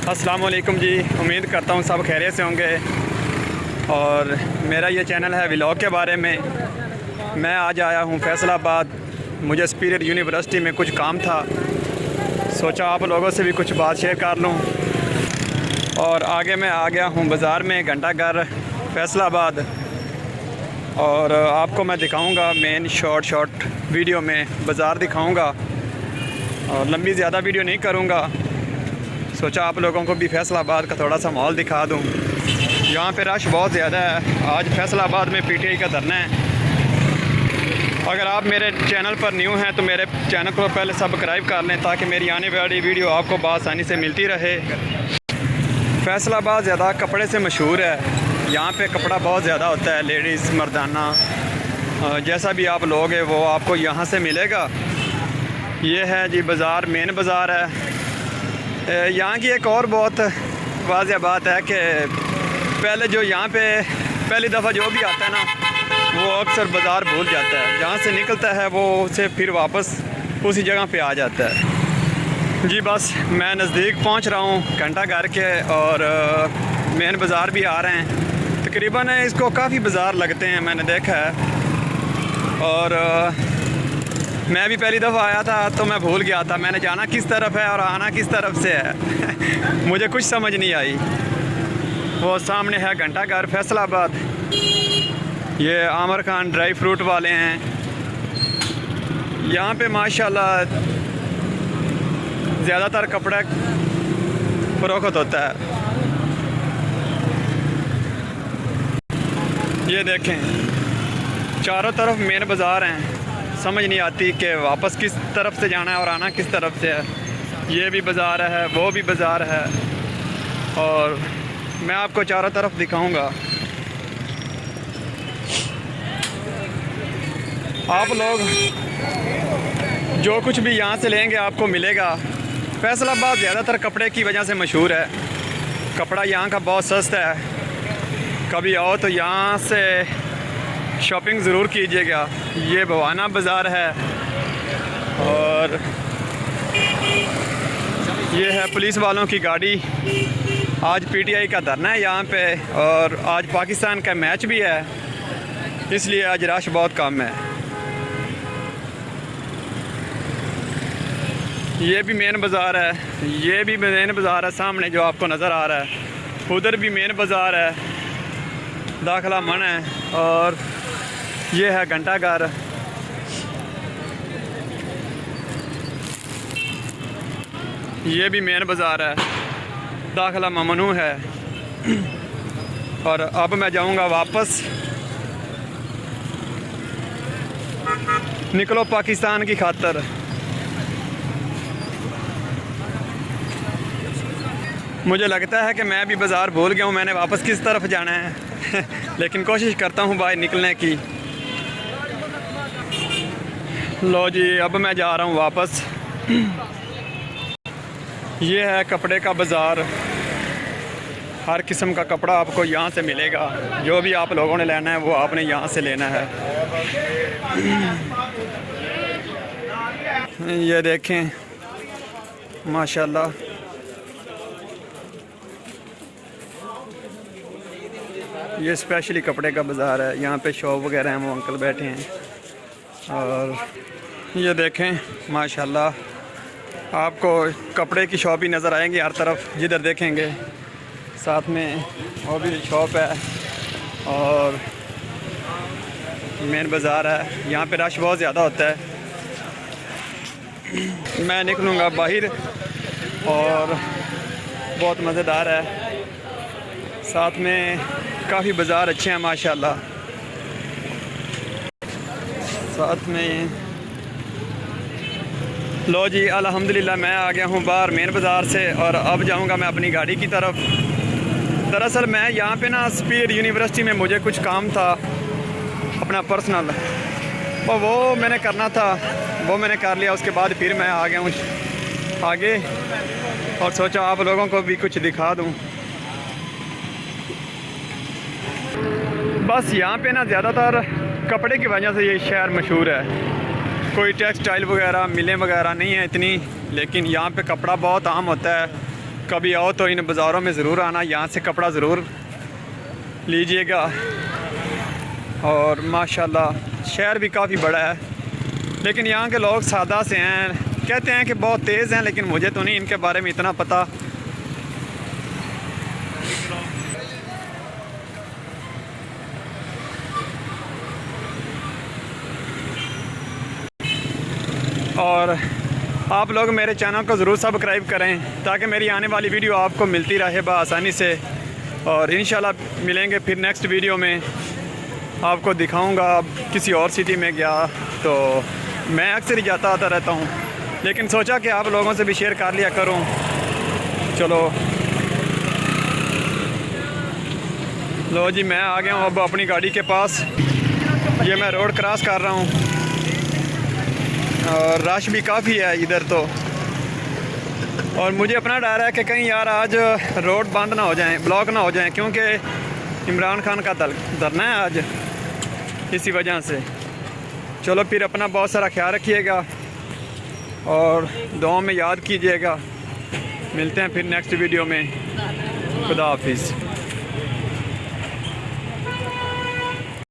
अस्सलाम वालेकुम जी। उम्मीद करता हूँ सब खैरियत से होंगे। और मेरा ये चैनल है व्लॉग के बारे में। मैं आज आया हूँ फैसलाबाद। मुझे स्पिरिट यूनिवर्सिटी में कुछ काम था, सोचा आप लोगों से भी कुछ बात शेयर कर लूँ। और आगे मैं आ गया हूँ बाज़ार में, घंटाघर फैसलाबाद। और आपको मैं दिखाऊंगा मेन शॉर्ट वीडियो में बाज़ार दिखाऊंगा, और लंबी ज़्यादा वीडियो नहीं करूंगा। सोचा आप लोगों को भी फैसलाबाद का थोड़ा सा माहौल दिखा दूं। यहाँ पे रश बहुत ज़्यादा है। आज फैसलाबाद में पीटीआई का धरना है। अगर आप मेरे चैनल पर न्यू हैं तो मेरे चैनल को पहले सब्सक्राइब कर लें, ताकि मेरी आने वाली वीडियो आपको बआसानी से मिलती रहे। फैसलाबाद ज़्यादा कपड़े से मशहूर है। यहाँ पे कपड़ा बहुत ज़्यादा होता है, लेडीज़ मर्दाना, जैसा भी आप लोगे वो आपको यहाँ से मिलेगा। ये है जी बाज़ार, मेन बाज़ार है। यहाँ की एक और बहुत वाज़ेह बात है कि पहले जो यहाँ पे पहली दफ़ा जो भी आता है ना, वो अक्सर बाज़ार भूल जाता है। जहाँ से निकलता है वो उसे फिर वापस उसी जगह पे आ जाता है। जी बस मैं नज़दीक पहुँच रहा हूँ घंटाघर के, और मेन बाज़ार भी आ रहे हैं। तकरीबन इसको काफ़ी बाज़ार लगते हैं, मैंने देखा है। और मैं भी पहली दफ़ा आया था तो मैं भूल गया था मैंने जाना किस तरफ है और आना किस तरफ से है। मुझे कुछ समझ नहीं आई। वो सामने है घंटाघर फैसलाबाद। ये आमिर खान ड्राई फ्रूट वाले हैं। यहाँ पे माशाल्लाह ज़्यादातर कपड़ा फरोख्त होता है। ये देखें, चारों तरफ मेन बाज़ार हैं। समझ नहीं आती कि वापस किस तरफ से जाना है और आना किस तरफ से है। ये भी बाज़ार है, वो भी बाज़ार है, और मैं आपको चारों तरफ दिखाऊंगा। आप लोग जो कुछ भी यहाँ से लेंगे आपको मिलेगा। फैसलाबाद ज़्यादातर कपड़े की वजह से मशहूर है। कपड़ा यहाँ का बहुत सस्ता है। कभी आओ तो यहाँ से शॉपिंग ज़रूर कीजिएगा। ये भवाना बाज़ार है, और ये है पुलिस वालों की गाड़ी। आज पीटीआई का धरना है यहाँ पे, और आज पाकिस्तान का मैच भी है, इसलिए आज रश बहुत कम है। ये भी मेन बाज़ार है, ये भी मेन बाज़ार है। सामने जो आपको नज़र आ रहा है उधर भी मेन बाज़ार है, दाखिला मन है। और ये है घंटाघर। ये भी मेन बाज़ार है, दाखिला ममनू है। और अब मैं जाऊंगा वापस। निकलो पाकिस्तान की खातर। मुझे लगता है कि मैं भी बाज़ार भूल गया हूँ, मैंने वापस किस तरफ जाना है। लेकिन कोशिश करता हूँ बाहर निकलने की। लो जी, अब मैं जा रहा हूँ वापस। ये है कपड़े का बाज़ार। हर किस्म का कपड़ा आपको यहाँ से मिलेगा। जो भी आप लोगों ने लेना है वो आपने यहाँ से लेना है। ये देखें माशाल्लाह, ये स्पेशली कपड़े का बाज़ार है। यहाँ पे शॉप वगैरह हैं, वो अंकल बैठे हैं। और ये देखें माशाल्लाह, आपको कपड़े की शॉप ही नज़र आएंगी हर तरफ, जिधर देखेंगे। साथ में वो भी शॉप है, और मेन बाज़ार है। यहाँ पे रश बहुत ज़्यादा होता है। मैं निकलूँगा बाहर, और बहुत मज़ेदार है। साथ में काफ़ी बाज़ार अच्छे हैं माशाल्लाह। साथ में लो जी, अल्हम्दुलिल्लाह मैं आ गया हूँ बाहर मेन बाज़ार से, और अब जाऊँगा मैं अपनी गाड़ी की तरफ। दरअसल मैं यहाँ पे ना स्पिरिट यूनिवर्सिटी में मुझे कुछ काम था अपना पर्सनल, तो वो मैंने करना था, वो मैंने कर लिया। उसके बाद फिर मैं आ गया हूँ आगे, और सोचा आप लोगों को भी कुछ दिखा दूँ। बस यहाँ पे ना ज़्यादातर कपड़े की वजह से ये शहर मशहूर है। कोई टेक्सटाइल वगैरह मिलें वगैरह नहीं है इतनी, लेकिन यहाँ पे कपड़ा बहुत आम होता है। कभी आओ तो इन बाज़ारों में ज़रूर आना, यहाँ से कपड़ा ज़रूर लीजिएगा। और माशाल्लाह शहर भी काफ़ी बड़ा है, लेकिन यहाँ के लोग सादा से हैं। कहते हैं कि बहुत तेज़ हैं, लेकिन मुझे तो नहीं इनके बारे में इतना पता। और आप लोग मेरे चैनल को ज़रूर सब्सक्राइब करें ताकि मेरी आने वाली वीडियो आपको मिलती रहे बआसानी से। और इंशाल्लाह मिलेंगे फिर नेक्स्ट वीडियो में। आपको दिखाऊंगा। किसी और सिटी में गया तो मैं अक्सर ही जाता आता रहता हूँ, लेकिन सोचा कि आप लोगों से भी शेयर कर लिया करूँ। चलो लो जी, मैं आ गया हूँ अब अपनी गाड़ी के पास। ये मैं रोड क्रॉस कर रहा हूँ और रश भी काफ़ी है इधर तो। और मुझे अपना डर है कि कहीं यार आज रोड बंद ना हो जाए, ब्लॉक ना हो जाए, क्योंकि इमरान खान का धरना है आज, इसी वजह से। चलो फिर अपना बहुत सारा ख्याल रखिएगा और दुआ में याद कीजिएगा। मिलते हैं फिर नेक्स्ट वीडियो में। खुदा हाफिज़।